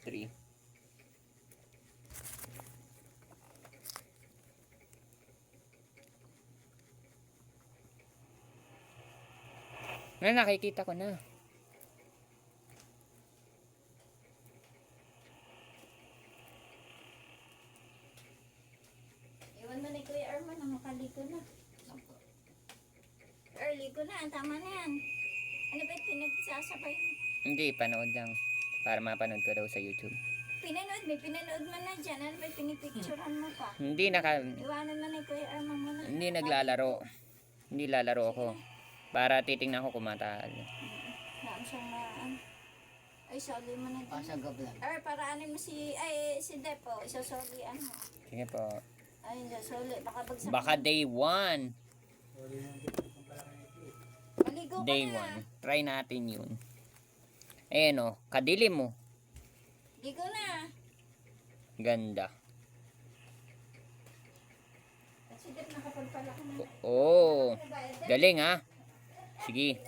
3. Nakikita ko na. Iwan mo ni Kuya Arman na makaligo na. Early ko na, tama na yan. Ano ba pinagsasabay mo? Hindi, panood lang. Para mapanood ko daw sa YouTube. Pinanood mo na dyan. Ano ba pinipicturean mo pa? Hindi Iwanan mo ni Kuya Arman mo na. Hindi naglalaro. Hindi lalaro ako. Para titingnan ko kumataan. Saan siyang ay, soli mo na din. Pasagab lang. Or paraanin mo si Depo. Isasolian mo. Sige po. Ay, hindi. Soli. Baka bagsak. Baka day 1. Maligo ka Day na. 1. Try natin yun. Ayan o. Kadilim mo. Ligo na. Ganda. Kasi Dep, nakapagpala ka na. Oo. Galing ha. Sige.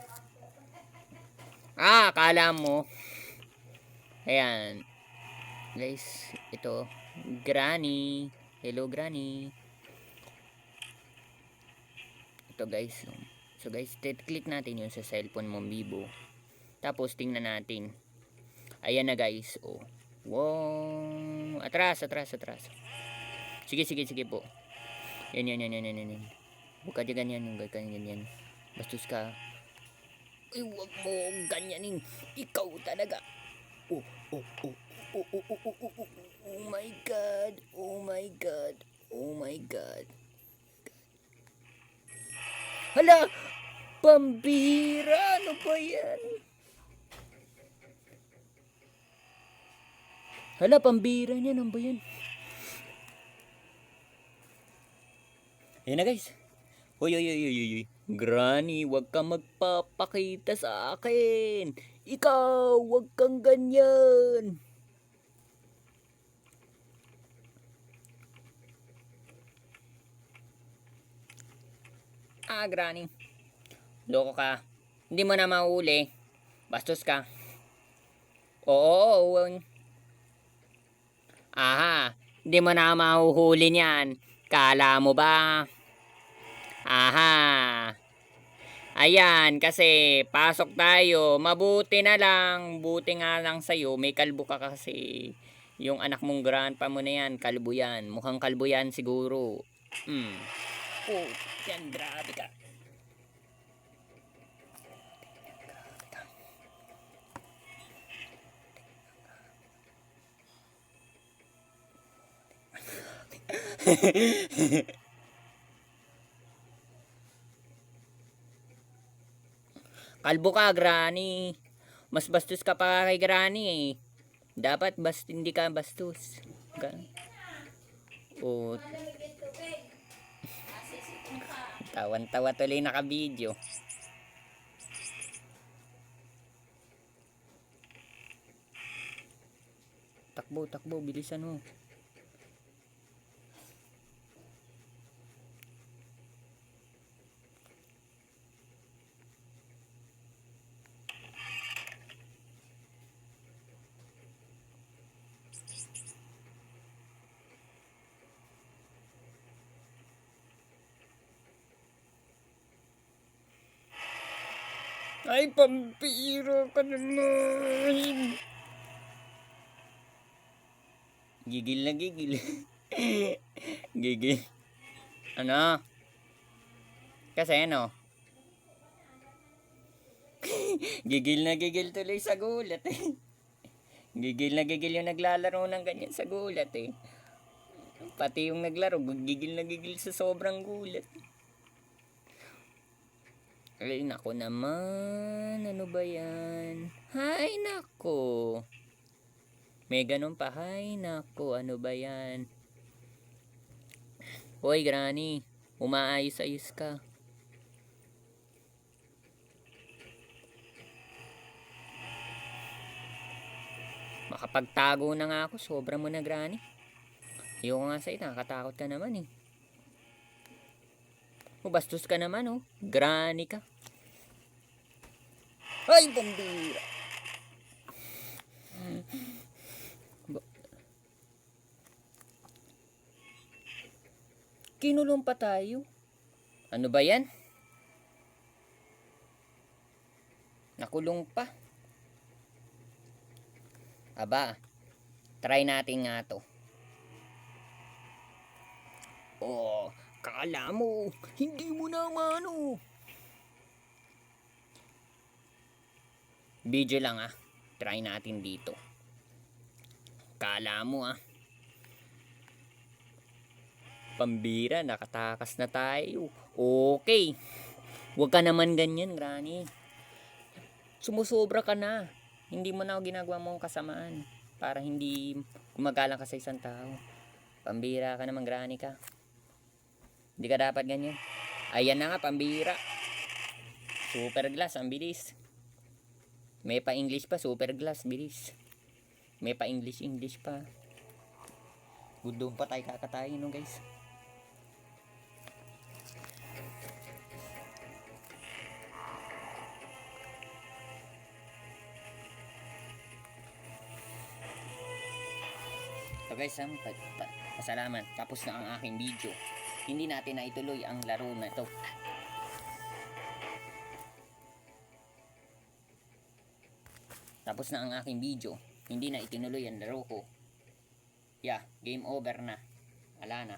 Akala mo. Ayan. Guys, ito. Granny. Hello, Granny. Ito guys. So guys, click natin yun sa cellphone mo, Vivo. Tapos tingnan natin. Ayan na guys. Oh. Wow. Atras. Sige po. Yan. Huwag ka ganyan. Bastos ka. Ay, huwag mo ganyanin. Ikaw talaga. Oh my God. Hala! Pambihira! Ano ba yan? Hala, pambihira niyan. Ano ba yan? Ayan na guys. Uy. Granny, huwag kang magpapakita sa akin. Ikaw, huwag kang ganyan. Granny. Loko ka. Hindi mo na mahuli. Bastos ka. Oo. Aha. Hindi mo na mahuhuli niyan. Kala mo ba? Aha. Ayan, kasi pasok tayo. Mabuti na lang. Buti nga lang sa'yo. May kalbo ka kasi. Yung anak mong grandpa mo na yan. Kalbo yan. Mukhang kalbo yan siguro. Oh, yan. Grabe ka. Kalbo ka, Granny. Mas bastos ka pa kay Granny eh. Dapat hindi ka bastos. Oh. Tawan-tawa tuloy naka-video. Takbo, bilisan mo. Ay, pampiro ka naman. Gigil na gigil. Gigil. Ano? Kasi ano? Gigil na gigil tuloy sa gulat eh. Gigil na gigil yung naglalaro ng ganyan sa gulat eh. Pati yung naglaro, gigil na gigil sa sobrang gulat. Ay, nako naman. Ano ba yan? Hay, nako. May ganun pa. Hay, nako. Ano ba yan? Hoy, Granny. Umaayos-ayos ka. Makapagtago na nga ako. Sobra mo na, Granny. Ayoko nga sa'yo. Nakakatakot ka naman eh. Bastos ka naman oh. Granny ka. Ay, pambira. Kinulong pa tayo. Ano ba yan? Nakulong pa. Aba, try natin nga to. Oh, kala mo, hindi mo na mano. Video lang ah. Try natin dito. Kala mo ah. Pambira, nakatakas na tayo. Okay. Huwag ka naman ganyan, Granny. Sumusobra ka na. Hindi mo na ako ginagawa mong kasamaan. Para hindi gumagalang ka sa isang tao. Pambira ka naman, Granny ka. Hindi ka dapat ganyan. Ayan na nga, pambira. Super glass, ang bilis. May pa English pa, super glass, bilis. May pa English pa. Doon pa tayo kakatayin no guys. So guys, pasalamat. Tapos na ang aking video. Hindi natin na ituloy ang laro na ito. Tapos na ang aking video. Hindi na itinuloy ang laro ko. Yeah, game over na. Wala na.